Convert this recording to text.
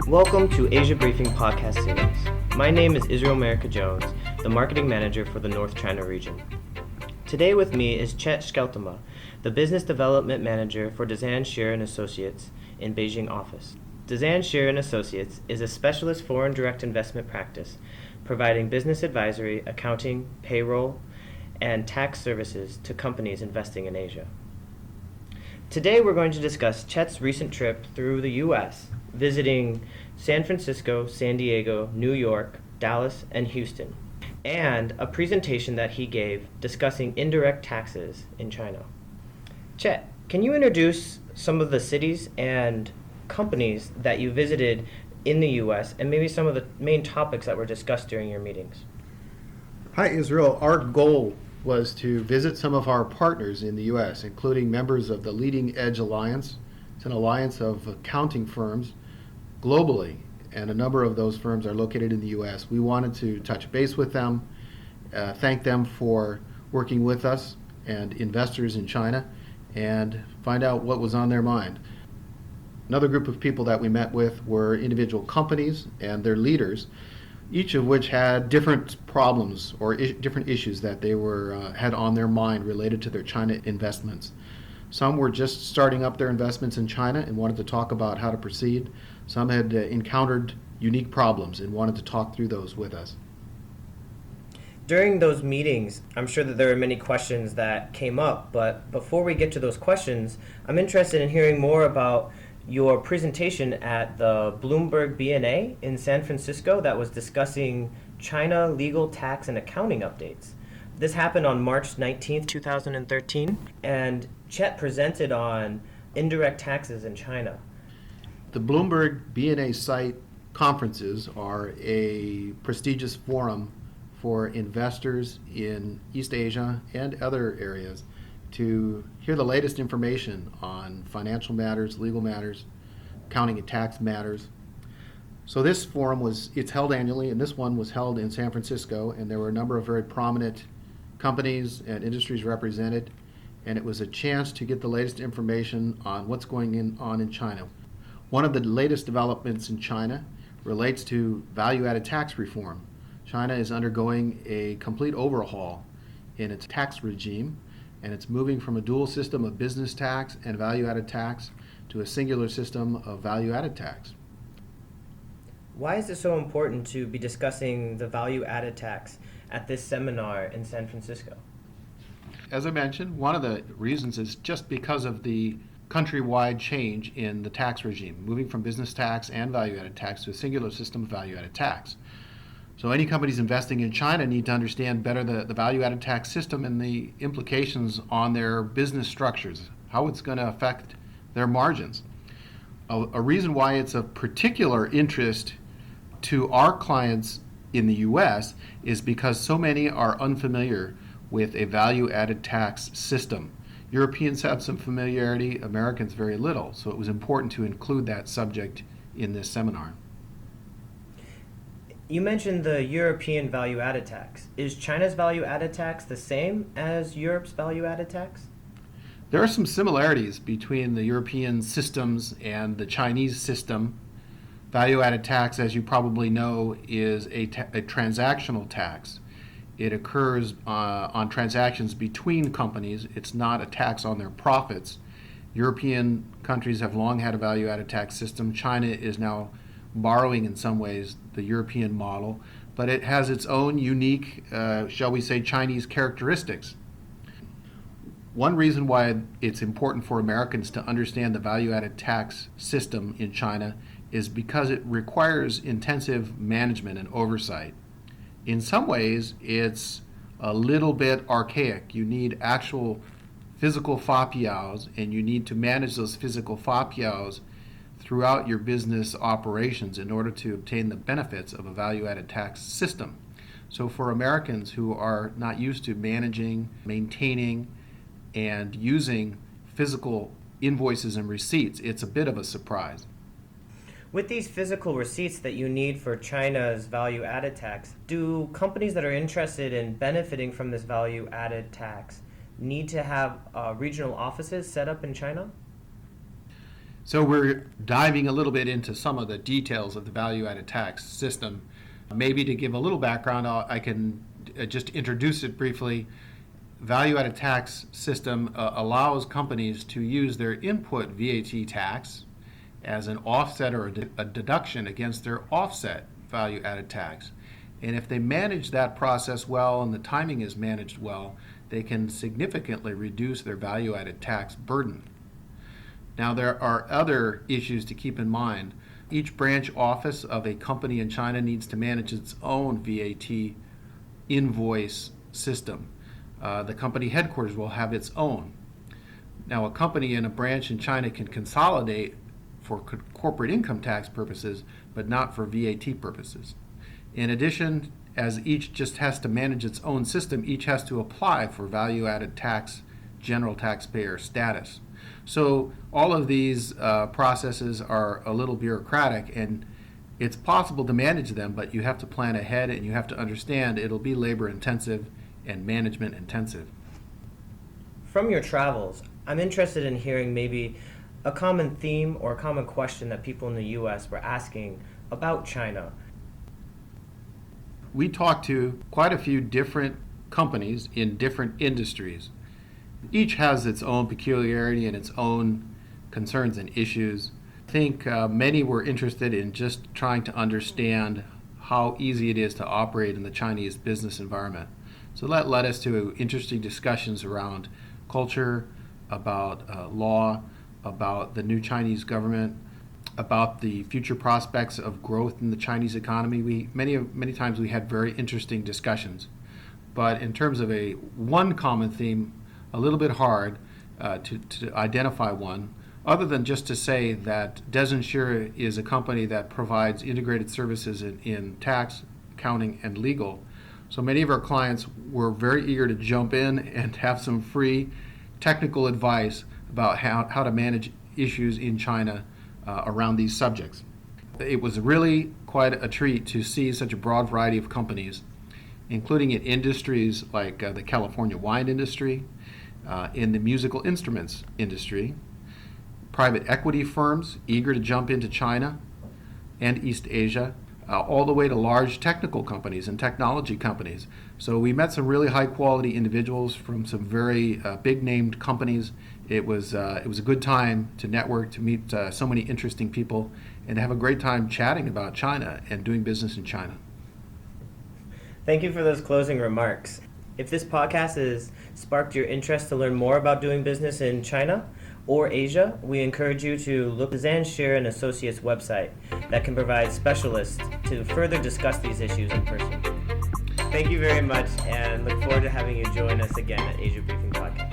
Welcome to Asia Briefing Podcast Series. My name is Israel America Jones, the Marketing Manager for the North China region. Today with me is Chet Scheltema, the Business Development Manager for Dezan Shira Associates in Beijing office. Dezan Shira Associates is a specialist foreign direct investment practice, providing business advisory, accounting, payroll, and tax services to companies investing in Asia. Today we're going to discuss Chet's recent trip through the U.S., visiting San Francisco, San Diego, New York, Dallas, and Houston, and a presentation that he gave discussing indirect taxes in China. Chet, can you introduce some of the cities and companies that you visited in the U.S. and maybe some of the main topics that were discussed during your meetings? Hi, Israel. Our goal was to visit some of our partners in the U.S., including members of the Leading Edge Alliance. It's an alliance of accounting firms globally, and a number of those firms are located in the U.S. We wanted to touch base with them, thank them for working with us and investors in China, and find out what was on their mind. Another group of people that we met with were individual companies and their leaders, each of which had different problems or different issues that they had on their mind related to their China investments. Some were just starting up their investments in China and wanted to talk about how to proceed. Some had encountered unique problems and wanted to talk through those with us. During those meetings, I'm sure that there are many questions that came up, but before we get to those questions, I'm interested in hearing more about your presentation at the Bloomberg BNA in San Francisco that was discussing China legal, tax, and accounting updates. This happened on March 19th, 2013, and Chet presented on indirect taxes in China. The Bloomberg BNA CITE conferences are a prestigious forum for investors in East Asia and other areas to hear the latest information on financial matters, legal matters, accounting and tax matters. So this forum it's held annually, and this one was held in San Francisco, and there were a number of very prominent companies and industries represented, and it was a chance to get the latest information on what's going on in China. One of the latest developments in China relates to value-added tax reform. China is undergoing a complete overhaul in its tax regime, and it's moving from a dual system of business tax and value-added tax to a singular system of value-added tax. Why is it so important to be discussing the value-added tax at this seminar in San Francisco? As I mentioned, one of the reasons is just because of the countrywide change in the tax regime, moving from business tax and value-added tax to a singular system of value-added tax. So any companies investing in China need to understand better the value-added tax system and the implications on their business structures, how it's going to affect their margins. A reason why it's of particular interest to our clients in the U.S. is because so many are unfamiliar with a value-added tax system. Europeans have some familiarity, Americans very little, so it was important to include that subject in this seminar. You mentioned the European value-added tax. Is China's value-added tax the same as Europe's value-added tax? There are some similarities between the European systems and the Chinese system. Value-added tax, as you probably know, is a transactional tax. It occurs on transactions between companies. It's not a tax on their profits. European countries have long had a value-added tax system. China is now borrowing in some ways the European model, but it has its own unique, shall we say, Chinese characteristics. One reason why it's important for Americans to understand the value-added tax system in China is because it requires intensive management and oversight. In some ways, it's a little bit archaic. You need actual physical fapiaos, and you need to manage those physical fapiaos throughout your business operations in order to obtain the benefits of a value-added tax system. So for Americans who are not used to managing, maintaining, and using physical invoices and receipts, it's a bit of a surprise. With these physical receipts that you need for China's value-added tax, do companies that are interested in benefiting from this value-added tax need to have regional offices set up in China? So we're diving a little bit into some of the details of the value-added tax system. Maybe to give a little background, I can just introduce it briefly. Value-added tax system allows companies to use their input VAT tax as an offset or a deduction against their offset value-added tax. And if they manage that process well and the timing is managed well, they can significantly reduce their value-added tax burden. Now, there are other issues to keep in mind. Each branch office of a company in China needs to manage its own VAT invoice system. The company headquarters will have its own. Now, a company in a branch in China can consolidate for corporate income tax purposes, but not for VAT purposes. In addition, as each just has to manage its own system, each has to apply for value-added tax, general taxpayer status. So all of these processes are a little bureaucratic, and it's possible to manage them, but you have to plan ahead and you have to understand it'll be labor intensive and management intensive. From your travels, I'm interested in hearing maybe a common theme or a common question that people in the U.S. were asking about China. We talked to quite a few different companies in different industries. Each has its own peculiarity and its own concerns and issues. I think many were interested in just trying to understand how easy it is to operate in the Chinese business environment. So that led us to interesting discussions around culture, about law, about the new Chinese government, about the future prospects of growth in the Chinese economy. Many times we had very interesting discussions. But in terms of one common theme, a little bit hard to identify one, other than just to say that Dezan Shira is a company that provides integrated services in tax, accounting, and legal. So many of our clients were very eager to jump in and have some free technical advice about how to manage issues in China around these subjects. It was really quite a treat to see such a broad variety of companies, including in industries like the California wine industry, in the musical instruments industry, private equity firms eager to jump into China and East Asia, all the way to large technical companies and technology companies. So we met some really high quality individuals from some very big named companies. It was a good time to network, to meet so many interesting people, and to have a great time chatting about China and doing business in China. Thank you for those closing remarks. If this podcast has sparked your interest to learn more about doing business in China or Asia, we encourage you to look at Dezan Shira Associates website that can provide specialists to further discuss these issues in person. Thank you very much, and look forward to having you join us again at Asia Briefing Podcast.